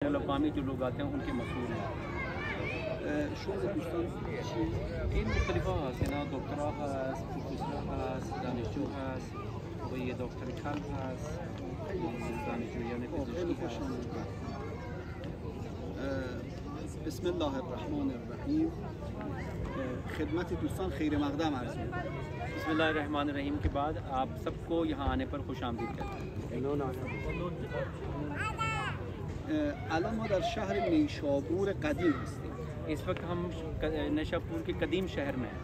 अवामी जो लोग आते हैं उनके मशहूर हैं این مختلفه هست اینا دکترها هست پروفسورها هست دانشجو هست و یه دکتر کلب هست دانشجویان پزشکی هست بسم الله الرحمن الرحیم خدمت دوستان خیر مقدم عرض می‌کنم. بسم الله الرحمن الرحیم के बाद आप सबको यहाँ आने पर खुश आमदीद कहते हैं. الان ما در شهر نیشابور قدیم هستیم. इस वक्त हम निशापुर के कदीम शहर में हैं.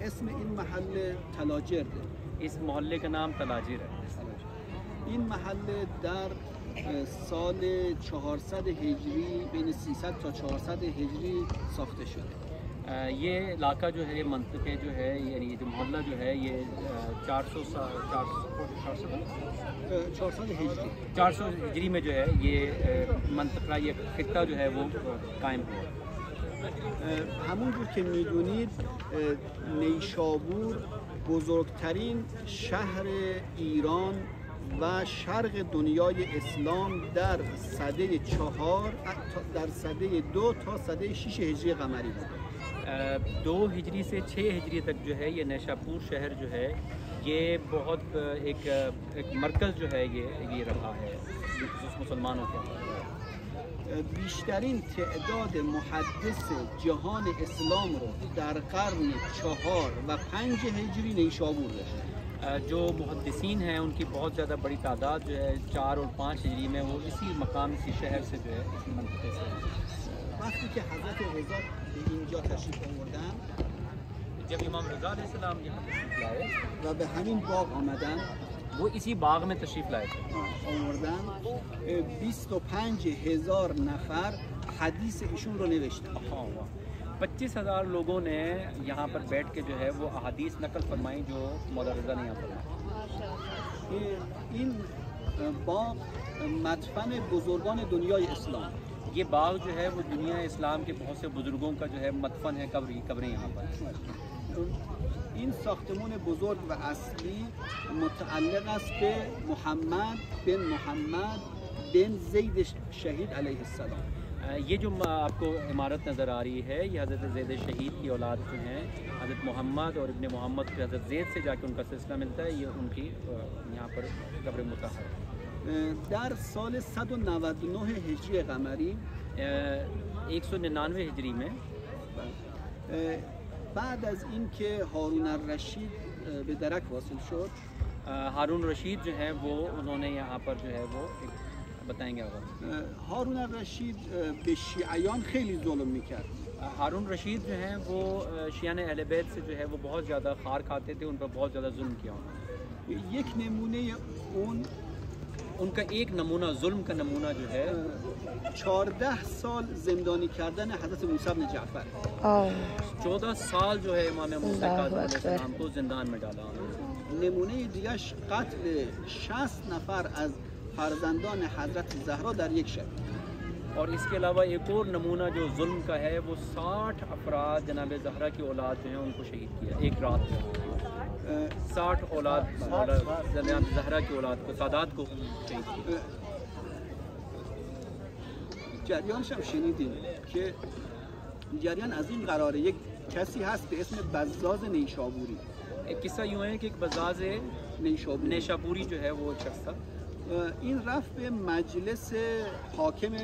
اسم این محل تلاجر इस मोहल्ले का नाम तलाजिर है. این محل در سال 400 هجری بین 300 تا 400 هجری ساخته شده. ये इलाका जो है ये मंतक़े जो है यानी ये जो मोहल्ला जो है ये 400 हिजरी में जो है ये मंतक़ा ये खित्ता जो है वो कायम हुआ. همونجور که میدونید نیشابور بزرگترین شهر ایران و شرق دنیای اسلام در سده 4 در سده 2 تا سده 6 هجری قمری بود. 2 हिजरी से 6 हिजरी तक जो है ये निशापुर शहर जो है ये बहुत एक मरकज़ जो है ये रहा है मुसलमानों के. بیشترین تعداد محدث جهان اسلام رو در قرن 4 و 5 هجری نیشابور داشت. जो मुहद्दिसीन हैं उनकी बहुत ज़्यादा बड़ी तादाद जो है 4 और 5 हिजरी में वो इसी मकाम इसी शहर से जो है इसी मंतक़े से. وقتی که حضرت رضا به اینجا تشریف آوردن जब इमाम रज़ा अलैहिस्सलाम यहाँ तशरीफ़ लाए و به همین باغ آمدن वो इसी बाग में तशरीफ़ लाए थे. آوردن 25000 نفر حدیث ایشون رو نوشتن. 25,000 लोगों ने यहाँ पर बैठ के जो है वो अहादीस नकल फरमाई जो मौला रज़ा ने यहाँ फरमाई. این باغ مدفن بزرگان دنیای اسلام. ये बाग जो है वो दुनिया इस्लाम के बहुत से बुजुर्गों का जो है मदफन है कब्रें यहाँ पर. این ساختمان بزرگ و اصلی متعلق است به محمد بن زید شهید علیه السلام. ये जो आपको इमारत नज़र आ रही है ये हज़रत ज़ैद शहीद की औलाद जो हैं हज़रत मोहम्मद और इब्ने मोहम्मद के हज़रत ज़ैद से जाके उनका सिलसिला मिलता है. ये उनकी यहाँ पर कब्र मुतहर है. در سال 199 هجری قمری 199 हिजरी में بعد از اینکه هارون الرشید به درک واصل شد हारून रशीद जो है वो उन्होंने यहाँ पर जो है वो बताएंगे आप. هارون الرشید به شیعیان خیلی ظلم میکرد. हारून रशीद जो हैं वो शियाने अहले बैत से जो है वो बहुत ज़्यादा खार खाते थे. उन पर बहुत ज़्यादा जुल्म किया उन्होंने. یک نمونه اون उनका एक नमूना जुल्म का नमूना जो है 14 साल जिंदानी کردن حضرت موسی بن جعفر. 14 साल जो है इमाम मूसा अलैहिस्सलाम को जिंदान में डाला. نمونه دیگش قتل 60 نفر از فرزندان حضرت زهرا در یک شب. और इसके अलावा एक और नमूना जो जुल्म का है वो 60 अफराद जनाब ज़हरा की औलाद जो हैं उनको शहीद किया एक रात में. 60 औलाद जनाब ज़हरा की औलाद को सादात को शहीद किया. جریانش هم شنیدیم که جریان از این قراره یک کسی هست به اسم بزاز نیشابوری. एक किस्सा यूँ है कि एक बजाज नेशापुरी जो है वो शख्स था. این رفت به مجلس حاکم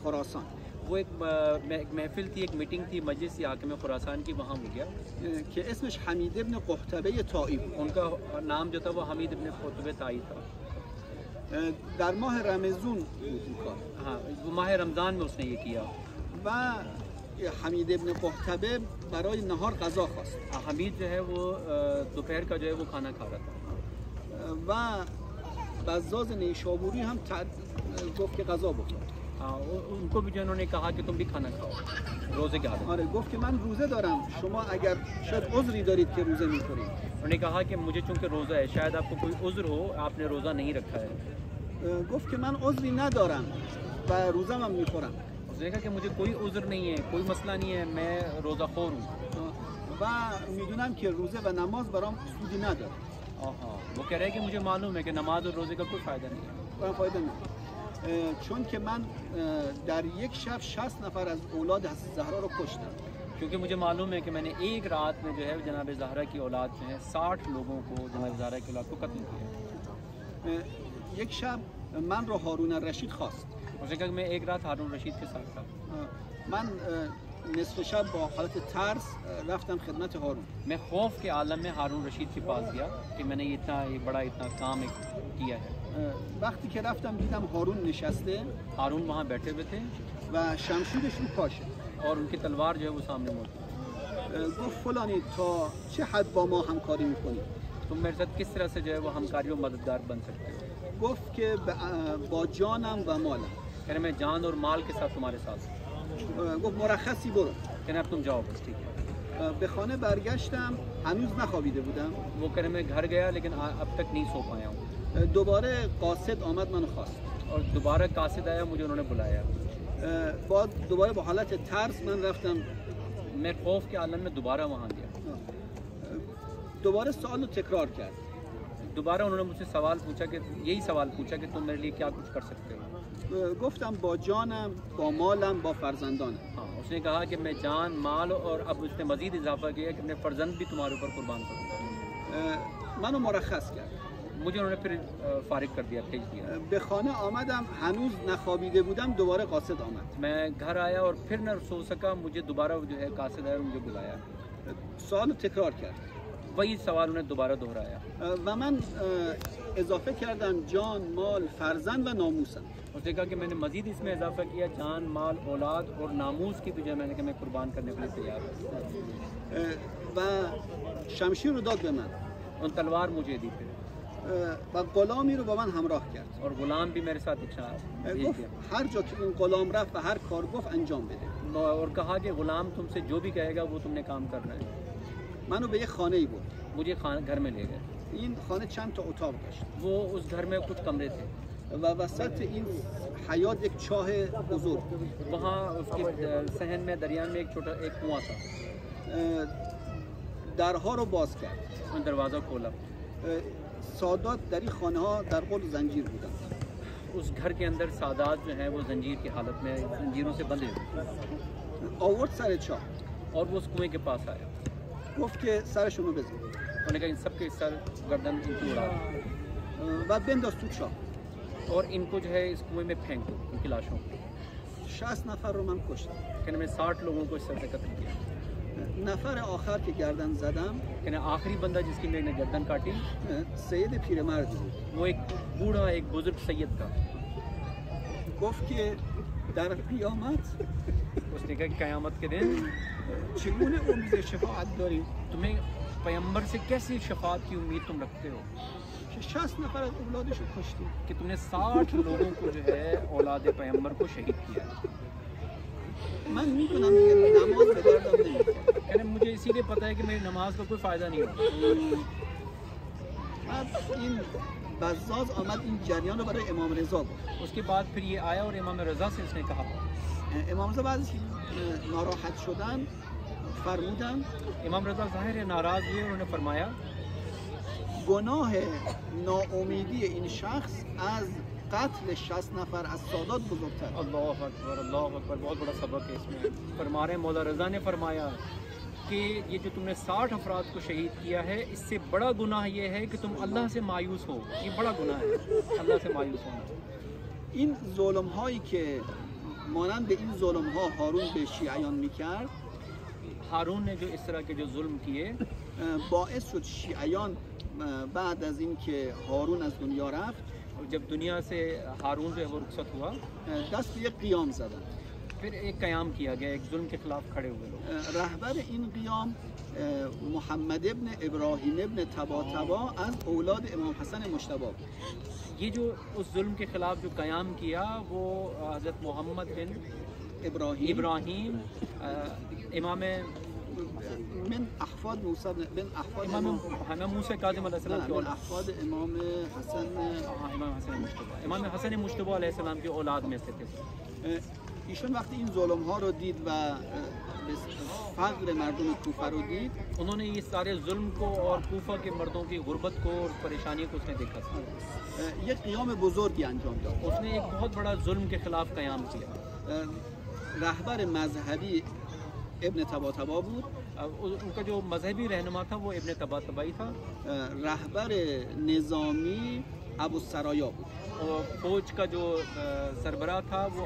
خراسان. वो एक महफिल थी एक मीटिंग थी मजलिस हाकिम खुरासान की वहाँ हो गया که اسمش حمید ابن قحطبه طائی بود. उनका नाम जो था वो हमीद इब्न क़ुतबे ताई था. در ماه رمضان بود این کار. हाँ वो माह रमज़ान में उसने ये किया. و حمید ابن قحطبه برای نهار غذا خواست. حمید जो है वो दोपहर का जो है वो खाना खा रहा था. و بزاز نیشابوری هم گفت که غذا بخور. उनको भी जो उन्होंने कहा कि तुम भी खाना खाओ रोज़े के हालत. آره گفت که من روزه دارم شما اگر شاید عذری دارید که روزه می‌خورید. उन्होंने कहा कि मुझे चूँकि रोज़ा है शायद आपको कोई उज़्र हो आपने रोज़ा नहीं रखा है. گفت که من عذری ندارم و روزه هم می‌خورم. उसने कहा कि मुझे कोई उज़्र नहीं है कोई मसला नहीं है मैं रोज़ा खोर हूँ. و میدونم که روزه و نماز برام سودی نداره. वो कह रहे हैं कि मुझे मालूम है कि नमाज और रोज़े का कोई फ़ायदा नहीं है. فایده نداره. چون که من در یک شب 60 نفر از اولاد حضرت زهرا رو کشتم. क्योंकि मुझे मालूम है कि मैंने एक रात में जो है जनाब ज़हरा की औलाद जो है 60 लोगों को जनाब ज़हरा की औलाद को कत्ल किया। یک شب من رو هارون الرشید خواست. उसने कहा कि मैं एक रात हारून रशीद के साथ था। من نصف شب با حالت ترس رفتم خدمت هارون. मैं खौफ के आलम में हारून रशीद के पास गया कि मैंने इतना बड़ा काम किया है। وقتی که رفتم دیدم هارون نشسته. हारून वहाँ बैठे हुए थे و شمشیرش رو پاشه. और उनकी तलवार जो है वो सामने मौजूद। گفت فلانی تا چه حد با ما همکاری میکنی؟ तुम मेरे साथ किस तरह से जो है वो हमकारी और मददगार बन सकते हो? گفت که با جانم و مالم. कहने मैं जान और माल के साथ तुम्हारे साथ। گفت مرخصی برو. कहने अब तुम जाओ बस ठीक है। به خانه برگشتم هنوز نخوابیده بودم. वो कहने मैं घर गया लेकिन अब तक नहीं सो पाया हूँ। دوباره قاصد آمد منو خواست. और दोबारा कासिद आया मुझे उन्होंने बुलाया। بعد دوباره با حالت ترس من رفتم. मैं खौफ के आलम में दोबारा वहाँ गया। دوباره سوال رو تکرار کرد. दोबारा उन्होंने मुझसे सवाल पूछा कि यही सवाल पूछा कि तुम मेरे लिए क्या कुछ कर सकते हो? گفتم با جانم، با مالم، با فرزندانم. हाँ, उसने कहा कि मैं जान, माल और अब उसने मजीद इजाफा किया कि अपने फर्जंद भी तुम्हारे ऊपर कुर्बान करूँगा। منو مرخص کرد. मुझे उन्होंने फिर फारिग कर दिया, भेज दिया। به خانه آمدم هنوز نخوابیده بودم دوباره قاصد آمد. मैं घर आया और फिर न सो सका, मुझे दोबारा जो है कासिद आया और मुझे बुलाया। سوال رو تکرار کرد. वही सवाल उन्हें दोबारा दोहराया। و من اضافه کردم جان، مال، فرزند و ناموسم. उसने कहा कि मैंने मजीद इसमें इजाफा किया जान, माल, औलाद और नामूस की भी जो मैंने कहा मैं कुर्बान करने के लिए तैयार हूँ। و شمشیر رو داد به من. उन तलवार मुझे दी फिर। و غلامی رو با من همراه کرد. और गुलाम भी मेरे साथ एक साथ گفت هر جا که این غلام رفت و هر کار گفت انجام بده. और कहा कि गुलाम तुमसे जो भी कहेगा वो तुमने काम करना है। منو به یه خانه ای برد. मुझे घर में ले गए। این خانه چند تا اتاق داشت. वो उस घर में कुछ कमरे थे و وسط این حیاط یک چاه بزرگ. वहाँ उसके सहन में दरिया में एक छोटा एक कुआं था। درها رو باز کرد. उन दरवाज़ा खोला। سادات در این خانه ها در قل زنجیر بودن. उस घर के अंदर सादात जो है वो जंजीर की हालत में जंजीरों से बंधे हुए। آورد سر چاه. और वो उस कुएं के पास आया। گفت که سرشون رو بزن. उन्होंने कहा इन सब के सर गर्दन इनकी उड़ा و بنداز تو چاه. और इनको जो है इस कुएं में फेंक दो, इनकी लाशों को। 60 نفر رو من کشتم. कहने मैं 60 लोगों को इस तरह से कत्ल किया। نفر آخر که گردن زدم कहने आखिरी बंदा जिसकी मैंने गर्दन काटी سید پیرمردی بود. वो एक बूढ़ा एक बुजुर्ग सैयद था। گفت که در قیامت उसने कहा कि क़यामत के दिन چگونه امید شفاعت داریم؟ तुम्हें पैगंबर से कैसी शफाअत की उम्मीद तुम रखते हो که 60 نفر از اولادش رو کشتیم. कि तुमने 60 लोगों को जो है औलाद पैगंबर को शहीद किया। من میدونم دیگه نماز به دردم نمیخوره. कहने मुझे इसीलिए पता है कि मेरी नमाज का कोई फ़ायदा नहीं होगा। بعد این بزاز آمد این جریان رو برای امام رضا گفت. उसके बाद फिर ये आया और इमाम रज़ा से इसने कहा। امام رضا بعد از که ناراحت شدن فرمودن इमाम रज़ा ज़ाहिर है नाराज़ हुए। उन्होंने फरमाया گناه ناامیدی این شخص از قتل 60 نفر از سادات بزرگتر. अल्लाह अकबर, बहुत बड़ा सबक है इसमें। फरमा रहे मौला रज़ा ने फरमाया कि ये जो तुमने 60 अफराद को शहीद किया है इससे बड़ा गुनाह ये है कि तुम अल्लाह से मायूस हो। ये बड़ा गुनाह है अल्लाह से मायूस होना। این ظلم هایی که مانند این ظلم ها هارون به شیعیان میکرد हारून ने जो इस तरह के जो जुल्म किए باعث شد شیعیان بعد از اینکه هارون از دنیا رفت जब दुनिया से हारून जो है वो रुखसत हुआ دست به یک قیام زدن. फिर एक क़याम किया गया, एक जुल्म के खिलाफ खड़े हुए लोग। رهبر این قیام محمد ابن ابراهیم ابن طباطبا از اولاد امام حسن مجتبی. ये जो उस जुल्म के खिलाफ जो क़याम किया वो हज़रत मोहम्मद बिन इब्राहीम इमाम من احفاد موسی بن احفاد इमाम मूसा काज़िम अलैहिस्सलाम की औलाद, احفاد امام حسن इमाम हसन मुज्तबा अलैहिस्सलाम की औलाद में से थे। ایشون وقتی این ظلم ها رو دید و به فقر مردم کوفه رو دید، उन्होंने ये सारे जुल्म को और कूफा के मर्दों की गुर्बत को और परेशानियों को उसने देखा था। یک قیام بزرگی انجام داد. उसने एक बहुत बड़ा जुल्म के खिलाफ क़याम किया। رهبر مذهبی ابن طباطبا بود. उनका जो मजहबी रहनुमा था वो इब्न तबातबाई था। رهبر نظامی ابوالسرایا بود. और फौज का जो सरबराह था वो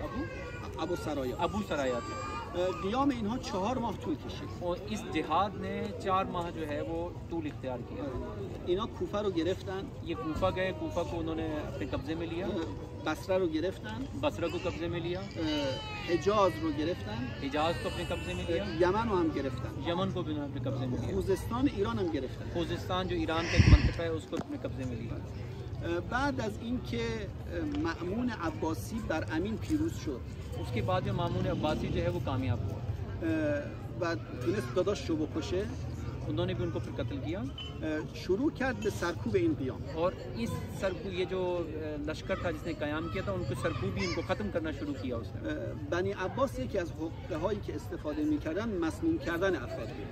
अबू सराया था। قیام اینها 4 ماه طول کشید. और इस जिहाद ने 4 माह जो है वो तूल इख्तियार किया। اینا کوفه رو گرفتن، ये कूफा गए, कूफा को उन्होंने अपने कब्जे में लिया, بصره رو گرفتن، बसरा को कब्जे में लिया, حجاز رو گرفتن، हिजाज को अपने कब्जे में लिया, یمن رو هم گرفتن، यमन को भी उन्होंने अपने कब्जे में लिया, خوزستان ایران هم گرفتن. خوزستان जो ईरान का एक मंतक़ा है उसको अपने कब्जे में लिया। بعد از اینکه مأمون عباسی بر امین پیروز شد उसके बाद जो मामून अब्बासी जो है वो कामयाब हुआ و تونست داداش رو بکشه، उन्होंने भी उनको फिर कत्ल किया شروع کرد به سرکوب این قیام. और इस सरकू ये जो लश्कर था जिसने क़याम किया था उनको सरकूबी उनको ख़त्म करना शुरू किया उसने। بنی عباس یکی از حقه هایی که استفاده می‌کردن مسموم کردن افراد بود.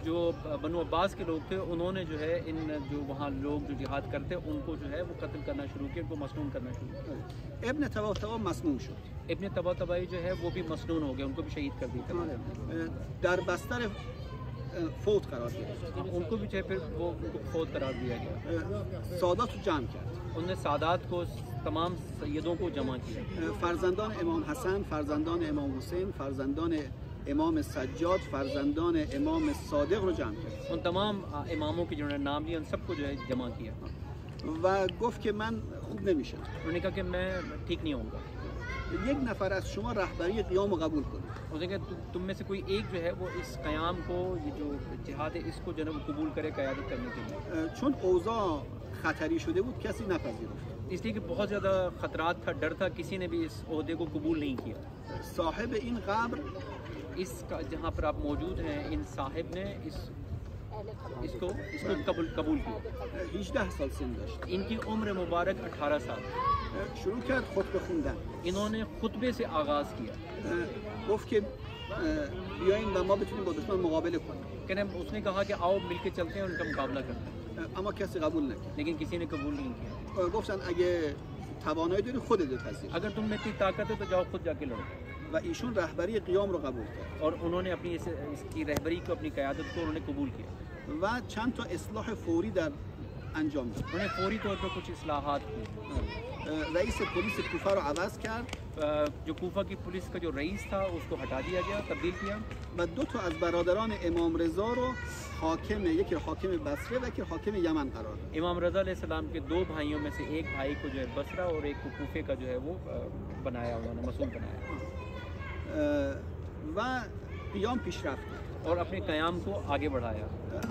जो बनु अब्बास के लोग थे उन्होंने जो है इन जो वहाँ लोग जो जिहाद करते उनको जो है वो कत्ल करना शुरू किया, उनको मसनून करना शुरू किया। ابن طباطبا مسموم شد. इब्न तबातबाई जो है वो भी मसनून हो गए, उनको भी शहीद कर दिया। در بستر فوت قرار گرفت. उनको भी जो है फिर वो उनको फौत करार दिया गया। سادات رو جمع کرد. उन्होंने सादात को तमाम सैयदों को जमा किया। فرزندان امام حسن، فرزندان امام حسین، فرزندان امام سجاد، فرزندان امام صادق رو جمع کرد. उन तमाम इमामों के जिन्होंने नाम लिए उन सबको जो है जमा किया و گفت که من خوب نمیشم. उन्होंने कहा कि मैं ठीक नहीं होऊंगा। یک نفر از شما رهبری قیام رو قبول کنید. उसने कहा तुम में से कोई एक जो है वो इस क़याम को, ये जो जिहाद है इसको जो है वो कबूल करे क़यादत करने के लिए। چون اوضاع خطری شده بود کسی نپذیرفت. इसलिए कि बहुत ज़्यादा ख़तरात था, डर था, किसी ने भी इस ओहदे को कबूल नहीं किया। صاحب این قبر इसका जहाँ पर आप मौजूद हैं इन साहिब ने इसको कबूल किया। 18 سال سن داشت. इनकी उम्र मुबारक 18 साल। شروع کرد خطبه خوندن. इन्होंने खुतबे से आगाज़ किया। گفت که بیاین و ما بتونیم با دشمن مقابله کنیم. कहने उसने कहा कि आओ मिलके चलते हैं उनका मुकाबला करते हैं, اما کسی قبول نکرد. लेकिन किसी ने कबूल नहीं किया। گفتن اگه توانایی داری خودت بپذیر. अगर तुम में इतनी ताकत है तो जाओ खुद जाके लड़ो। و ایشون رهبری قیام رو قبول کرد. और उन्होंने अपनी इसकी रहबरी को, अपनी क़यादत को उन्होंने कबूल किया। و چند تا اصلاح فوری در انجام داد. उन्होंने फौरी तौर पर कुछ इस्लाहात की। رئیس پلیس کوفه رو عوض کرد जो कूफा की पुलिस का जो रईस था उसको हटा दिया गया, तब्दील किया। و دو تا از برادران امام رضا رو حاکم، یکی حاکم بصره و یکی حاکم یمن قرار داد. इमाम रज़ा अलैहिस्सलाम के 2 भाइयों में से एक भाई को जो है बसरा और एक को कूफे का जो है वो बनाया, उन्होंने मसूल बनाया و قیام پیشرفت کرد. और अपने क़याम को आगे बढ़ाया।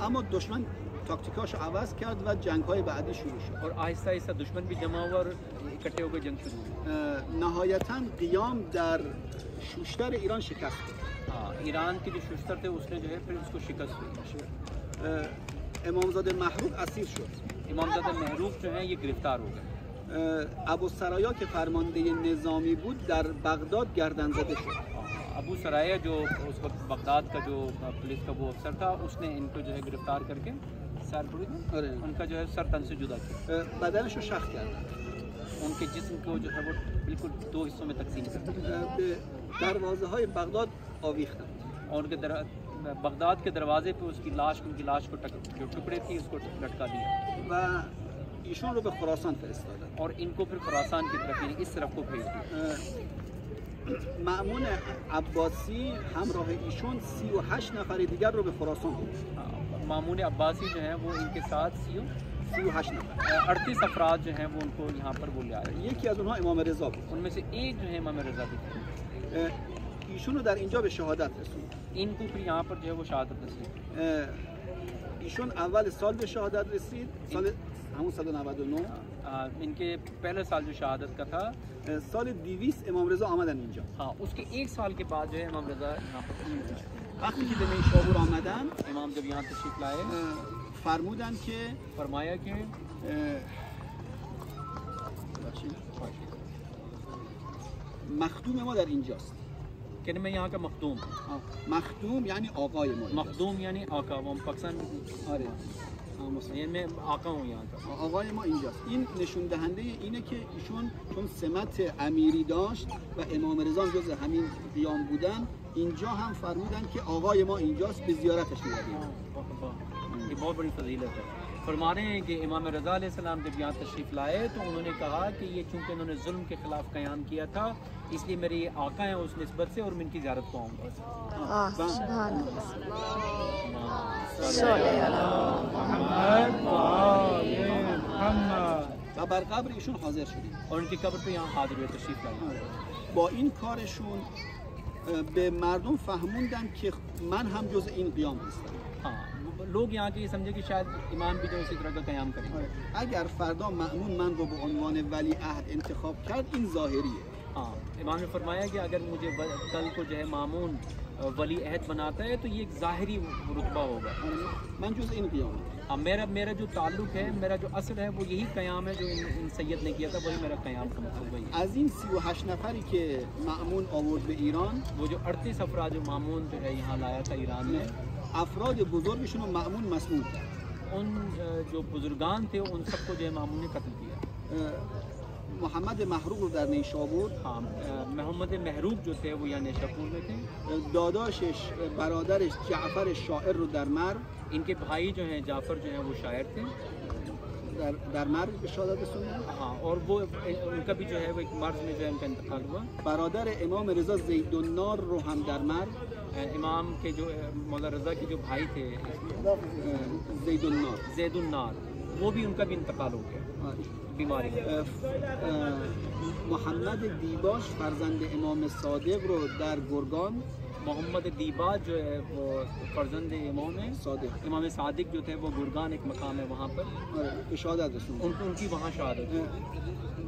اما دشمن تاکتیکاشو عوض کرد و جنگ‌های بعدی شروع شد. और आहिस्ता आहिस्ता दुश्मन भी जमा हुआ और इकट्ठे होकर जंग शुरू हुई। نهایتاً قیام در شوشتر ایران شکست خورد. ईरान के जो शुस्तर थे उसने जो है फिर उसको शिकस्त हुई। امامزاده محروق اسیر شد. इमामज़ादा महरूक जो हैं ये गिरफ्तार हो गए। ابوالسرایا که فرمانده نظامی بود در بغداد گردن زده شد. अबू सराया जो उस वक्त बगदाद का जो पुलिस का वो अफसर था उसने इनको जो है गिरफ्तार करके सर उनका जो है सर तन से जुदा किया। بدنش رو شخ کردن. उनके जिस्म को जो है वो बिल्कुल 2 हिस्सों में तकसीम कर दिया। به دروازه های بغداد آویختن. और उनके बगदाद के दरवाजे पे उसकी लाश, उनकी लाश को जो टुकड़े थी उसको लटका दिया و ایشون رو به خراسان فرستادن. और इनको फिर खुरासान की तरफ, यानी इस तरफ को भेज दिया। مأمون عباسی همراه ایشون 38 نفر دیگر رو به خراسان برد. मामून अब्बासी जो हैं वो इनके साथ 38 نفر. 38 अफराद जो हैं वो उनको यहाँ पर वो ले आए। یکی از اونها امام رضا بود. उनमें से एक जो है इमाम रज़ा भी थे। ایشون رو در اینجا به شهادت رسوند. इनको फिर यहाँ पर जो है वो शहादत नसीब। ایشون اول سال به شهادت رسید، سال همون 199. इनके पहले साल जो शहादत का था سال 200 امام رضا آمدن اینجا. हाँ, उसके 1 साल के बाद जो है इमाम रज़ा यहाँ पर तशरीफ़ लाए। وقتی که به نیشابور آمدن इमाम जब यहाँ तशरीफ़ लाए فرمودن که फरमाया कि مخدوم ما در اینجاست. कहने मैं यहाँ का मखदूम। مخدوم یعنی آقای ما. मखदूम यानी आका, वो पाकिस्तान آره. ये मैं आका हूँ यहाँ का। آقای ما اینجاست. این نشون دهنده اینه که ایشون چون سمت امیری داشت و امام رضا جز همین قیام بودن، اینجا هم فرمودن که آقای ما اینجاست، به زیارتش می‌رویم. ये बहुत बड़ी फजीलत है। फरमा रहे हैं कि इमाम रज़ा अलैहिस्सलाम जब यहाँ तशरीफ़ लाए तो उन्होंने कहा कि ये चूँकि इन्होंने जुल्म के ख़िलाफ़ क़याम किया था, इसलिए मेरे ये आका हैं उस निस्बत से, और मैं इनकी ज़ियारत को आऊँगा। و بر قبر ایشون حاضر شدیم. और उनकी कब्र पे यहाँ हाजिर हुए, तशरीफ़ लाए। با این کارشون به مردم فهموندن که من هم جز این قیام هستم. हाँ, लोग यहाँ के ये समझे कि शायद इमाम भी जो इसी तरह का क़याम करेंगे। اگر فردا مأمون من رو به عنوان ولی عهد انتخاب کرد، این ظاهریه. हाँ, इमाम ने फरमाया कि अगर मुझे कल को जो है मामून वली अहद बनाता है तो ये एक ज़ाहिरी रुतबा होगा। من جز این قیام. हाँ, मेरा जो ताल्लुक़ है, मेरा जो असर है वो यही क़याम है जो इन सैयद ने किया था, वही मेरा क़याम का मतलब वही। از این 38 نفری که مأمون آورد به ایران، वो जो 38 अफराद जो मामून जो है यहाँ लाया था ईरान में, افراد بزرگشون رو مأمون مسموم کرد. उन जो बुजुर्गान थे उन सबको जो है मामून ने कत्ल किया। محمد محروق رو در نیشابور، हाँ, मोहम्मद महरूब जो थे वो यहाँ नेशापुर में थे। داداشش برادرش جعفر شاعر رو در مرو، इनके भाई जो हैं जाफ़र जो हैं वो शायर थे। در مرو به شهادت رسوندن. हाँ, और वो उनका भी जो है वो एक मर्ज में जो है उनका इंतकाल हुआ। برادر امام رضا زیدالنار رو هم در مرو، इमाम के जो मौला रज़ा के जो भाई थे زیدالنار، ज़ैदुन्नार, वो भी उनका भी इंतकाल हो गया बीमारी में। محمد دیباش فرزند امام صادق رو در گرگان، मोहम्मद दीबा जो है वो फर्जंद इमाम है صادق इमाम सादिक जो थे वो गुरगान एक मकाम है वहाँ पर, به شهادت رسوندن. उनकी वहाँ शहादत है।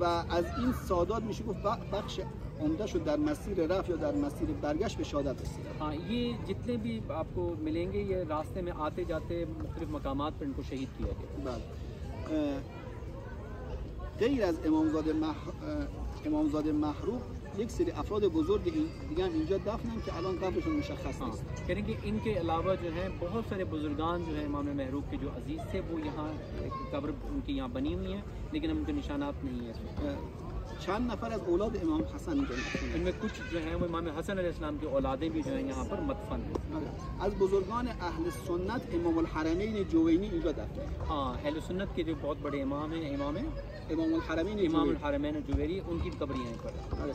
و از این سادات میشه گفت بخش عمده شد در مسیر رفت یا در مسیر برگشت به شهادت رسید. हाँ, ये जितने भी आपको मिलेंगे ये रास्ते में आते जाते मुख्तलिफ मकामात पर इनको शहीद किया गया। بله. غیر از امامزاده محروق یک سری افراد بزرگ دیگه هم اینجا دفنن که الان قبرشون مشخص हाँ, نیست. कहें कि इनके अलावा जो है बहुत सारे बुजुर्गान जो है इमाम महरूब के जो अजीज़ थे वो यहाँ कब्र उनकी यहाँ बनी हुई है, लेकिन हम उनके निशानात नहीं है इसमें। چند نفر از اولاد امام حسن اینجا دفنن. इनमें कुछ जो है वो इमाम हसन अलैहिस्सलाम की औलादें भी जो है यहाँ पर मदफन है। از بزرگان اهل سنت امام الحرمین جوینی اینجا دفنن. हाँ, अहले सुन्नत के जो बहुत बड़े इमाम हैं, امام الحرمین इमाम جوینی. हरमैन जुवेरी, उनकी कब्र यहाँ पर है।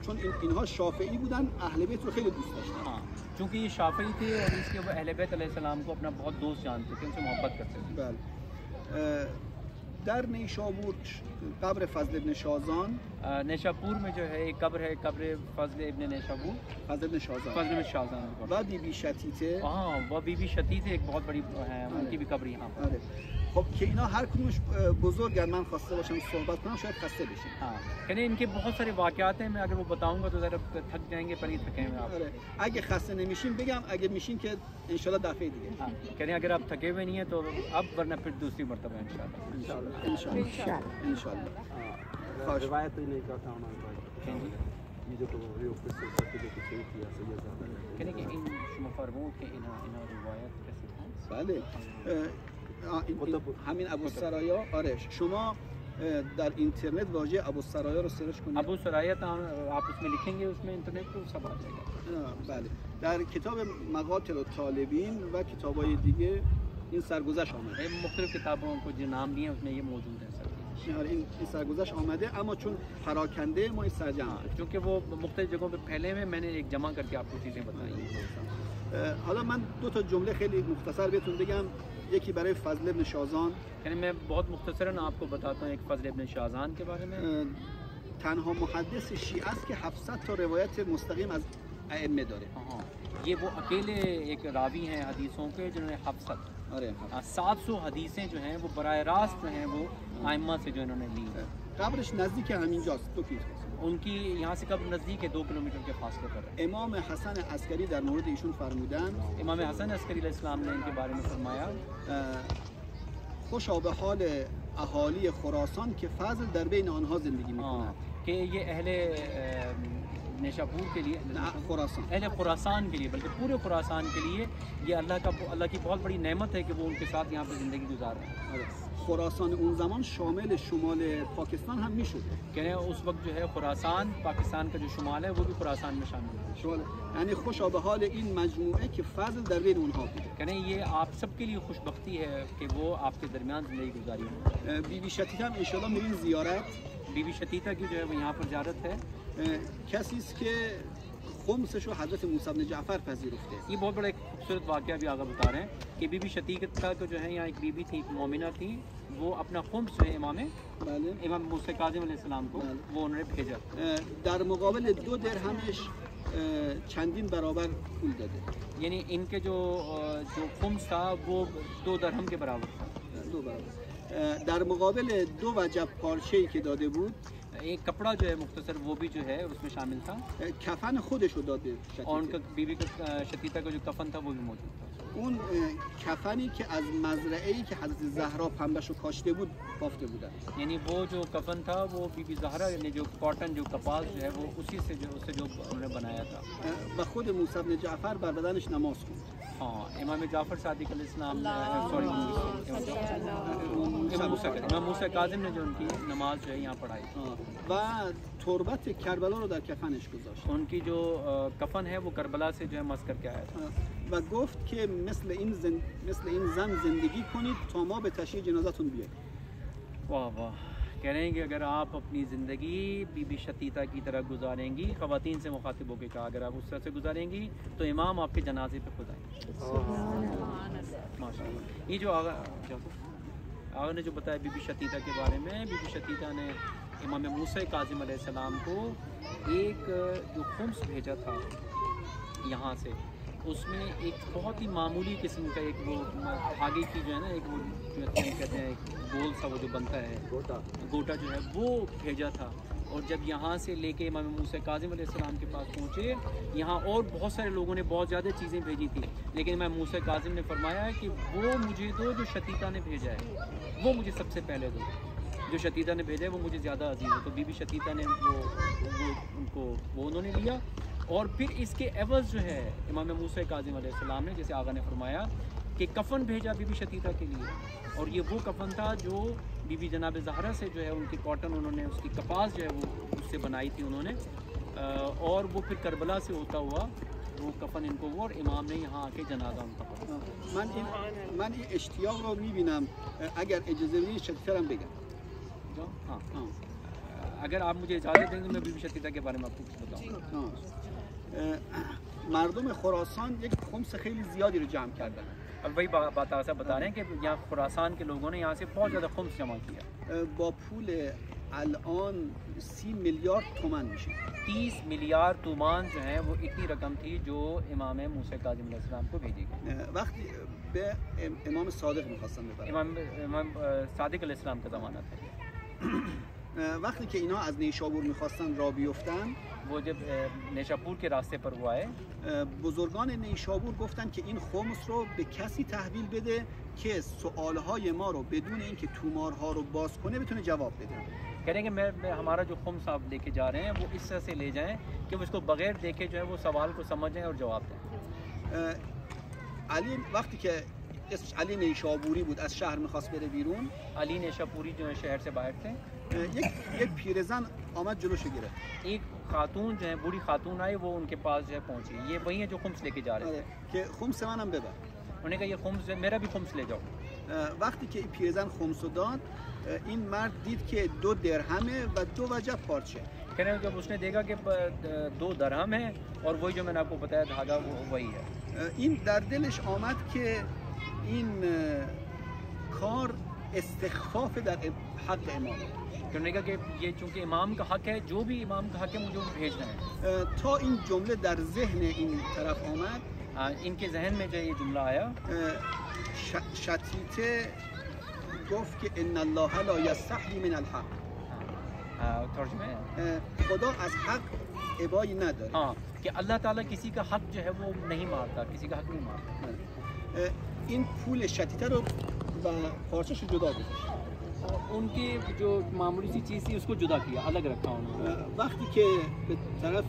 چون اینها شافعی بودن، اهل بیت رو خیلی دوست داشتن. हाँ, चूँकि ये शाफ़ी थे और इसके वो अहले बैत अलैहिस्सलाम को अपना बहुत दोस्त जानते थे, उनसे मोहब्बत करते थे। بله. در نیشابور قبر فضل ابن شازان، नेशापुर में जो है एक कब्र है, कब्र फजल इब्न नेशापुर, فضل ابن شازان फजल में शाहजहां। و بیبی شتیته. हाँ, वह बीबी शतीत एक बहुत बड़ी है, उनकी भी कब्र यहाँ पर। آره. خب که اینا هر کدومش بزرگن، من خواسته باشم صحبت کنم شاید خسته بشین. हाँ, कहने इनके बहुत सारे वाक़यात हैं, मैं अगर वो बताऊंगा तो ज़रा थक जाएंगे, पर नहीं थके हुए आप। آره. اگه خسته نمیشین بگم، اگه میشین که انشالله دفعه دیگه. हाँ, कहने अगर आप थके हुए नहीं हैं तो अब, वरना फिर दूसरी मरतबा इंशाल्लाह। انشالله انشالله. خواهش. روایت ही नहीं करता हमारे भाई ये जो कहने कि इन شما فرمود که اینا روایت کسی هست؟ بله. همین ابوالسرایا. آره، شما در اینترنت واژه ابوالسرایا رو سرچ کنید. अबू सराया आप उसमें लिखेंगे, उसमें इंटरनेट को सब आ जाएगा। بله. در کتاب مقاتل الطالبین و کتاب‌های دیگه این سرگذشت آمده. मुख्तलिफ किताबों को जो नाम दिए हैं उसमें ये मौजूद है सर। این سرگذشت آمده، اما چون پراکنده ما این سرجم. क्योंकि वो मुख्तलिफ जगहों पे फैले हुए, मैंने एक जमा करके आपको चीज़ें बताई हैं। حالا من دو تا جمله خیلی مختصر بهتون بگم. یکی برای فضل ابن شازان. यानी मैं बहुत मुख्तसरन आपको बताता हूँ एक फजल इब्न शाहजहां के बारे में। تنها محدث شیعه است که 700 تا روایت مستقیم از ائمه داره. हाँ, ये वो अकेले एक रावी हैं हदीसों के जिन्होंने 700 آره. 700 हदीसें जो हैं वो बराह रास्त जो हैं वो आइम्मा से जो इन्होंने ली हैं। قبرش نزدیک همینجاست، 2 کیلومتر. उनकी यहाँ से कब नज़दीक है, 2 किलोमीटर के फासले पर है। امام حسن عسکری در مورد ایشون فرمودن، इमाम हसन अस्करी अलैहिस्सलाम ने इनके बारे में फरमाया, خوشا به حال اهالی خراسان که فضل در بین آنها زندگی می‌کند. कि ये अहले नेशापुर के लिए, खुरासान, अहले खुरासान के लिए, बल्कि पूरे खुरासान के लिए ये अल्लाह की बहुत बड़ी नेमत है कि वो उनके साथ यहाँ पर ज़िंदगी गुजार रहे हैं। खुरासान उन ज़मान शामिल शुमाल पाकिस्तान हम मिशुद, कह रहे हैं उस वक्त जो है खुरासान पाकिस्तान का जो शुमाल है वो भी खुरासान में शामिल है। यानी खुश बहाल इन मजमूए के फजल दर बेन उनहा, कह रहे हैं ये आप सबके लिए खुशबख्ती है कि वो आपके दरमियान ज़िंदगी गुजारी है। बीबी शतीता इंशाल्लाह मेरी ज़ियारत, बीबी शतीता की जो है वो यहाँ पर ज़ियारत है। कसी के खुम्स हज़रत मूसा बिन जाफ़र पजीरफ्ते। ये बहुत बड़ा एक खूबसूरत वाक़या भी आगे बता रहे हैं कि बीबी शतीता को जो है यहाँ एक बीबी थी, एक मोमिना थी, वो अपना खुम्स जो है इमाम मूसा काज़िम अलैहिस्सलाम को वो उन्होंने भेजा। दर मुकाबले 2 दिरहमश चंदीन बराबर फूल दे, यानी इनके जो खुम्स था वो 2 दरहम के बराबर था। 2 बराबर दर मुकाबले 2 वजब पार्चे के दादे बुद, एक कपड़ा जो है मुख्तसर वो भी जो है उसमें शामिल था। कफन खुदश दादे और उनका बीबी का शतीता का जो कफन था वो भी मौजूद था। اون کفنی که از مزرعه‌ای که حضرت زهرا پنبه‌شو کاشته بود بافته بودن، یعنی वो जो कफन था वो बीबी ज़हरा ने जो कॉटन जो कपास जो है वो उसी से जो उससे जो उन्होंने बनाया था। و خود موسی بن جعفر بر بدنش نماز خوند. हाँ, इमाम जाफ़र सादिक अलैहिस्सलाम सॉरी इमाम मूसा काज़िम ने जो उनकी नमाज जो है यहाँ पढ़ाई و تربت کربلا رو در کفنش گذاشت. उनकी जो कफन है वो करबला से जो है मस करके आया था و گفت که مثل این زن زندگی کنید تا ما به تشییع جنازتون بیاییم. वाह वाह, कह रहे हैं कि अगर आप अपनी ज़िंदगी बीबी शतीता की तरह गुजारेंगी, ख़वातीन से मुखातिब होकर कहा, अगर आप उस तरह से गुजारेंगी तो इमाम आपके जनाजे पे खुद आएंगे। माशाअल्लाह। ये जो आगा ने जो बताया बीबी शतीता के बारे में, बीबी शतीता ने इमाम मूसा काज़िम अलैहिस्सलाम को एक जो खुम्स भेजा था यहाँ से, उसमें एक बहुत ही मामूली किस्म का एक वो धागे की जो है ना एक वो जो कहते हैं एक गोल सा वो जो बनता है गोटा जो है वो भेजा था। और जब यहाँ से लेके इमाम मूसा काज़िम अलैहिस्सलाम के पास पहुँचे, यहाँ और बहुत सारे लोगों ने बहुत ज़्यादा चीज़ें भेजी थी, लेकिन इमाम मूसा काज़िम ने फरमाया है कि वो मुझे दो जो शतीता ने भेजा है वो मुझे सबसे पहले दो, जो शतीता ने भेजा है वो मुझे ज़्यादा अजीज़ है। तो बीबी शतीता ने वो उन्होंने लिया। और फिर इसके एवज़ जो है इमाम मूसा काज़िम अलैहिस्सलाम ने, जैसे आगा ने फरमाया कि कफ़न भेजा बीबी शतीता के लिए, और ये वो कफ़न था जो बीबी जनाब ज़हरा से जो है उनकी कॉटन उन्होंने उसकी कपास जो है वो उससे बनाई थी उन्होंने, और वो फिर करबला से होता हुआ वो कफ़न इनको वो, और इमाम ने यहाँ आके जनाजा उनका पढ़ा। من این اشتیاق رو می‌بینم، اگر اجازه بدید شتی‌ترم بگم. हाँ, अगर आप मुझे इजाज़त देंगे मैं बीबी शतीता के बारे में आपको कुछ बताऊँ। مردم خراسان یک خمس خیلی زیادی رو جمع کردن. अब वही बात ऐसा बता रहे हैं कि यहाँ खुरासान के लोगों ने यहाँ से बहुत ज़्यादा खुम्स जमा किया। با پول الان 30 میلیارد تومان میشه. 30 मिलियर्ड तुमान जो है वो इतनी रकम थी जो इमाम मूसा काज़िम अलैहिस्सलाम को भेजी गई। وقتی به امام صادق می‌خواستن ببرن. इमाम सादिक अलैहिस्सलाम का ज़माना था। وقتی که اینا از نیشابور می‌خواستن راه بیفتن، वो जब नेशापुर के रास्ते पर वो आए, بزرگان نیشابور گفتن که این خمس رو به کسی تحویل بده که سوالهای ما رو بدون اینکه تومارها رو باز کنه بتونه جواب بده. कह रहे हैं कि मैं हमारा जो खुम्स आप लेके जा रहे हैं वो इस तरह से ले जाएं कि उसको बगैर देखे जो है वो सवाल को समझें और जवाब दें। علی وقتی که اسمش علی نیشابوری بود از شهر می‌خواست بره بیرون، अली नेशापुरी जो है शहर से बाहर थे, یک پیرزن آمد جلوش گرفت. एक खातून जो है बूढ़ी खातून आई, वो उनके पास जो है पहुंची, ये वही है जो खुम्स लेके जा रहे थे। که خمس منم ببر. उन्होंने कहा ये खुम्स मेरा भी खुम्स ले जाओ। وقتی که این پیرزن خمس داد، این مرد دید که 2 درهمه و 2 وجب پارچه. कह रहे हैं जब उसने देखा कि 2 दरहम है और वही जो मैंने आपको बताया धागा वो वही है। این در دلش آمد که این کار استخفاف در حق امام. कहने का कि ये चूँकि इमाम का हक है, जो भी इमाम का हक है मुझे उनको भेजना है। تا این جمله در ذهن این طرف آمد، इनके जहन में जो ये जुमला आया, شتیته گفت که ان الله لا یستحی من الحق. तर्जुमे خدا از حق ابایی نداره. हाँ, कि अल्लाह ताला किसी का हक जो है वो नहीं मारता, किसी का हक नहीं मारता। این پول شتیته رو و پارچه‌شو جدا گذاشت. उनकी जो मामूली सी चीज़ थी उसको जुदा किया, अलग रखा उन्होंने। وقتی که به طرف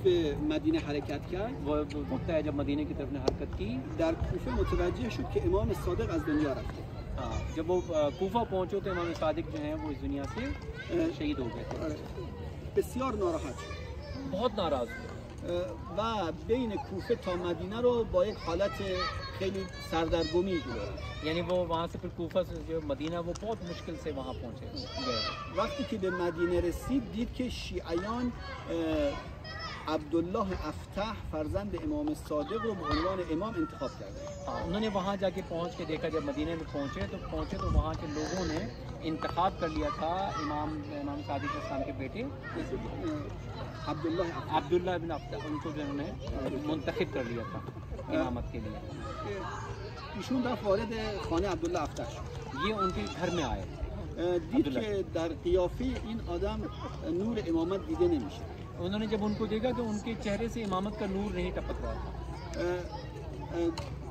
مدینه حرکت کرد वो वक्त है जब मदीने की तरफ ने हरकत की। در کوفه متوجه شد که امام صادق از دنیا رفته. हाँ, जब वो कोफा पहुँचे तो इमाम सादिक जो हैं वो इस दुनिया से शहीद हो गए थे। بسیار ناراحت شد बहुत नाराज़ हुए و بین کوفه تا مدینه رو با یک حالت خیلی سردرگمی گذرد. यानी वो वहाँ से फिर कोफा से जो मदीना वो बहुत मुश्किल से वहाँ पहुँचे गए। وقتی که به مدینه رسید دید که شیعیان عبدالله افتح فرزند امام صادق رو به عنوان امام انتخاب کردند. हाँ, उन्होंने वहाँ जाके पहुँच के देखा, जब मदीने में पहुँचे तो वहाँ के लोगों ने इंतखाब कर लिया था इमाम सादिक इस्लाम के बेटे अब्दुल्ला बिन अफ्ताह, उनको जो उन्होंने मुंतखब कर लिया था इमामत के लिए। ایشون رفت وارد خانه عبدالله افتح شد. ये उनके घर में आए, دید که در قیافه این آدم نور امامت دیده نمیشه. उन्होंने जब उनको देखा तो उनके चेहरे से इमामत का नूर नहीं टपक रहा था।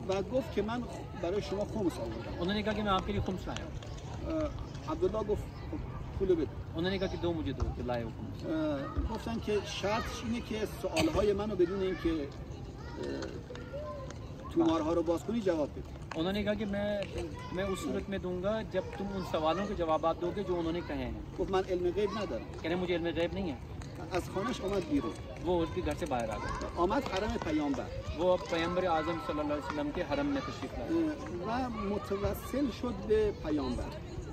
و گفت که من برای شما خمس آوردم. उन्होंने कहा कि मैं आपके लिए खुम्स लाया हूँ। عبدالله گفت پولو بده. उन्होंने कहा कि दो मुझे दो, तो लाए हो खुम्स। گفتن که شرطش اینه که سوالهای منو بدون اینکه تومارها رو باز کنی جواب بده. उन्होंने कहा कि मैं उस सूरत में दूंगा जब तुम उन सवालों के जवाब दोगे जो उन्होंने कहे हैं। گفت من علم غیب ندارم. कहने मुझे इल्म गैब नहीं है। از خانهش آمد بیرون. वो उसके घर से बाहर आ गए। آمد حرم پیامبر. वो पैगंबर आजम सल्लल्लाहु अलैहि वसल्लम के हरम में तशरीफ लाए و متوسل شد به پیامبر.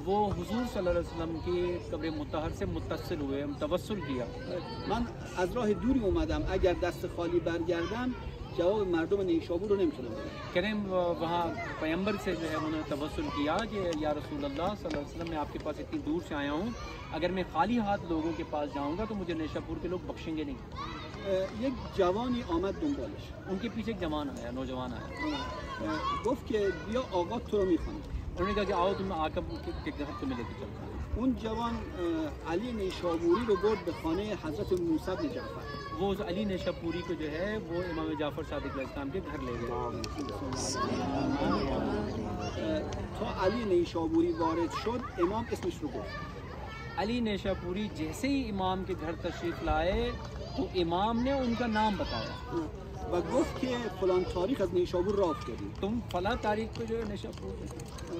वो हुजूर सल्लल्लाहु अलैहि वसल्लम की कब्र मुतहर से मुत्तसिल हुए, तवस्सुल किया। من از راه دوری اومدم، اگر دست خالی برگردم جواب مردم نیشابور رو نمیتونم بدم. कहने वहाँ पैगंबर से जो है उन्होंने तवस्सुल किया कि या रसूल अल्लाह सल्लल्लाहु अलैहि वसल्लम, मैं आपके पास इतनी दूर से आया हूँ, अगर मैं खाली हाथ लोगों के पास जाऊँगा तो मुझे नेशापुर के लोग बख्शेंगे नहीं। یک جوانی آمد دنبالش. उनके पीछे एक जवान आया, नौजवान आया। گفت که بیا آقا تو رو میخوانم. उन्होंने कहा कि आओ तुम आकर के घर तुम्हें लेके चलता हूँ। اون جوان علی نیشابوری رو برد به خانه حضرت موسی بن جعفر. वो उस अली नेशापुरी को जो है वो इमाम जाफर सादिक अलैहिस्सलाम के घर ले गए। تا علی نیشابوری وارد شد امام اسمش رو گفت. अली नेशापुरी जैसे ही इमाम के घर तशरीफ लाए तो इमाम ने उनका नाम बताया و گفت که فلان تاریخ از نیشابور راه افتادی. तुम फला तारीख को जो है नेशापुर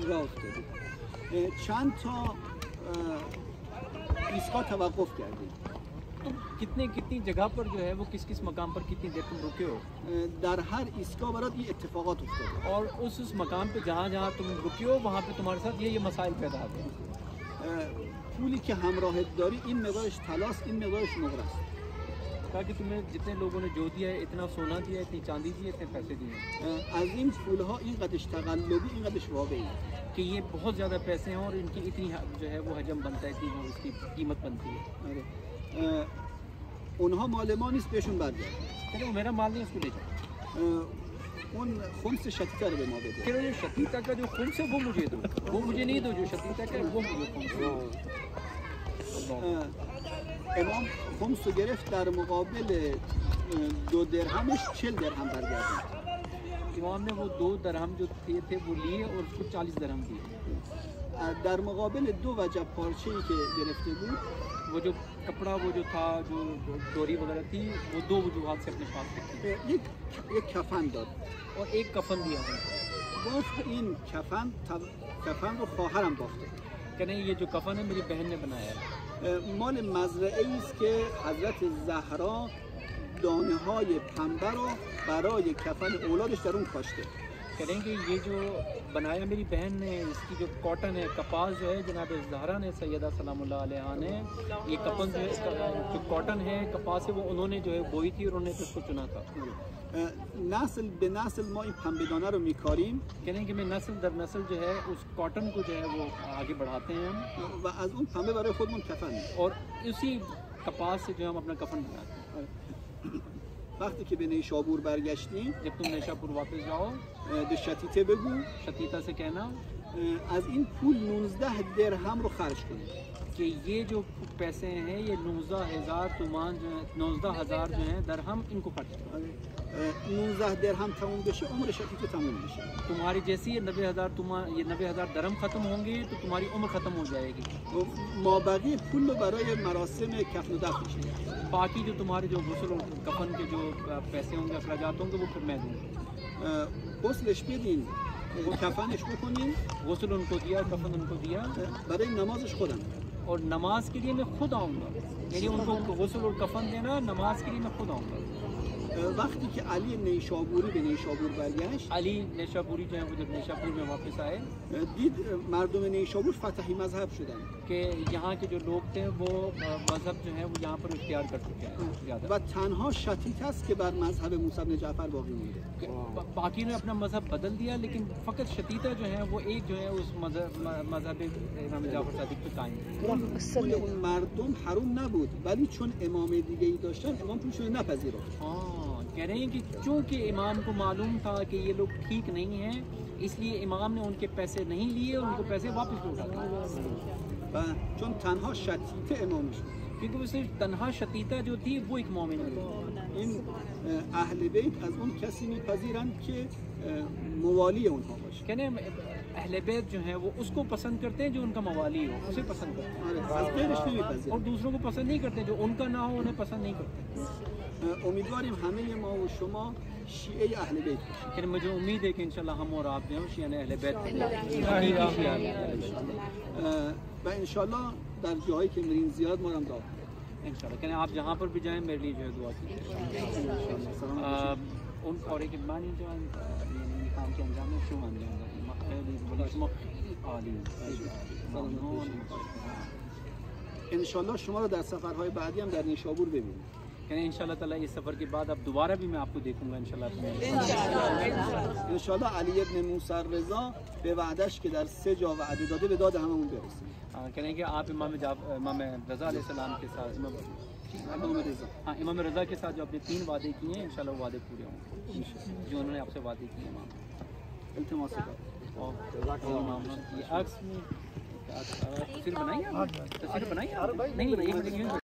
راه افتادی. چند تا ایستگاه توقف کردی. तुम कितनी जगह पर जो है वो किस मकाम पर कितनी देर तुम रुके हो در هر ایستگاه برات این اتفاقات افتاده. और उस मकाम पे जहाँ तुम रुके हो वहाँ पे तुम्हारे साथ ये मसाइल पैदा होते हैं। پولی که همراهت داری این مقدارش طلاست، این مقدارش نقره است. ताकि तुम्हें जितने लोगों ने जो दिया है, इतना सोना दिया, इतनी चांदी दी, इतने पैसे दिए از این پولها اینقدرش تقلبی اینقدرش واقعی कि ये बहुत ज़्यादा पैसे हैं और इनकी इतनी जो है वो हजम बनता है, इतनी वो इसकी कीमत बनती है। اونها مال ما نیست، بهشون برگرد. कहते वो मेरा माल नहीं, उसको ले जाओ। اون خمس شتیته رو به ما بده. कह रहे शतीता का जो खुम्स है वो मुझे दो, वो मुझे नहीं दो, जो शतीता का है वो मुझे खुम्स दो। امام خمس رو گرفت، در مقابل 2 درهمش 40 درهم برگردوند. इमाम ने वो 2 दरहम जो थे वो लिए और उसको 40 दरहम दिए। در مقابل 2 وجب پارچه‌ای که گرفته بود، वो जो कपड़ा वो जो था, जो डोरी वगैरह थी, वो 2 वजूहात से अपने पास रखी یک کفن داد. और एक कफन दिया था। گفت این کفن رو خواهرم بافته. कहने ये जो कफन है मेरी बहन ने बनाया है। مال مزرعه است که حضرت زهرا دانه های پنبه رو برای کفن اولادش در اون کاشته. करेंगे ये जो बनाया मेरी बहन ने, इसकी जो कॉटन है, कपास जो है जनाब ज़हरा ने, सैयदा सलामुल्लाह अलैहा ने, ये कफन जो है जो कॉटन है, कपास है, वो उन्होंने जो है बोई थी और उन्होंने फिर उसको चुना था। نسل به نسل ما این پنبه دانه رو میکاریم कहेंगे मैं नस्ल दर नस्ल जो है उस कॉटन को जो है वो आगे बढ़ाते हैं हम, و از اون پنبه برای خودمون کفن می‌کنیم. और उसी कपास से जो है हम अपना कफन बनाते हैं। وقتی که به نیشابور برگشتیم जब तुम नेशापुर वापस जाओ, به شتیته بگو शतीता से कहना از این پول 19 درهم رو خرج کنیم. कि ये जो पैसे हैं ये 19,000 तुमान जो है 19,000 जो हैं दरहम इनको खर्च करो। 19 درهم تموم بشه عمر شفیق تموم میشه. तुम्हारी जैसी ये 90,000 ये 90,000 दरहम ख़त्म होंगे तो तुम्हारी उम्र ख़त्म हो जाएगी। مابقی پول رو برای مراسم کفن و دفن میشه. बाकी जो तुम्हारे जो गुस्ल और कफन के जो पैसे होंगे अखराजात होंगे वो फिर मैं दूँगा। غسلش بدین، کفنش بکنین، गुस्ल उनको दिया कफन उनको दिया برای نمازش خودم. और नमाज के लिए मैं खुद आऊँगा। यानी उनको गुस्ल और कफन देना, नमाज के लिए मैं खुद आऊँगा। وقتی که علی نیشابوری به نیشابور برگشت، अली नेशापुरी जो है वो जब नेशापुर में वापस आए دید مردم نیشابور فتحی مذهب شدن कि यहाँ के जो लोग थे वो मज़हब जो है वो यहाँ पर इख्तियार कर चुके हैं ज़्यादा। و تنها شتیت است که بر مذهب موسی بن جعفر باقی مونده. बाकी ने अपना मज़हब बदल दिया लेकिन फ़कत शतीता जो है वो एक जो है उस मज़हब इमाम जाफ़र सादिक पे कायम है। پول اون مردم حروم نبود ولی چون امام دیگه ای داشتن امام پولشون رو نپذیرفت. हाँ, कह रहे हैं कि चूँकि इमाम को मालूम था कि ये लोग ठीक नहीं हैं इसलिए इमाम ने उनके पैसे नहीं लिए और उनको पैसे वापस लौटा दिए। و چون تنها شتیت امامش بود. क्योंकि वो सिर्फ तनहा शतीता जो थी वो एक मोमिन थी। این اهل بیت از اون کسی میپذیرند که موالی اونها باشه. कहने अहले बैत जो है वो उसको पसंद करते हैं जो उनका मवाली हो, उसे पसंद करते हैं از غیرش نمیپذیرند. और दूसरों को पसंद नहीं करते, जो उनका ना हो उन्हें पसंद नहीं करते। امیدواریم همه ما و شما شیعه اهل بیت باشیم. लेकिन मुझे उम्मीद है कि इंशाल्लाह हम और आप जो हैं शिया अहले बैत و انشالله در جایی که میرین زیاد ما رو هم دعا کنید. इंशाल्लाह। कहने आप जहाँ पर भी जाएं मेरे लिए जो है दुआ कीजिए। उन और एक मानी जो काम के अंजाम में शो अंजाम انشالله شما رو در سفرهای بعدی هم در نیشابور ببینیم. कहने इंशाल्लाह ताला इस सफ़र के बाद अब दोबारा भी मैं आपको देखूंगा इंशाल्लाह। انشالله علی ابن موسی رضا به وعدش که در 3 جا وعده داده به داد هممون برسیم. कहने कि आप इमाम रज़ा अलैहिस्सलाम के साथ امام رضا हाँ इमाम रज़ा के साथ जो आपने 3 वादे किए हैं इंशाल्लाह वो वादे पूरे होंगे जो उन्होंने आपसे वादे किए हैं। التماس کن. और ये अक्स में तस्वीर बनाई आप? तस्वीर बनाई आप? नहीं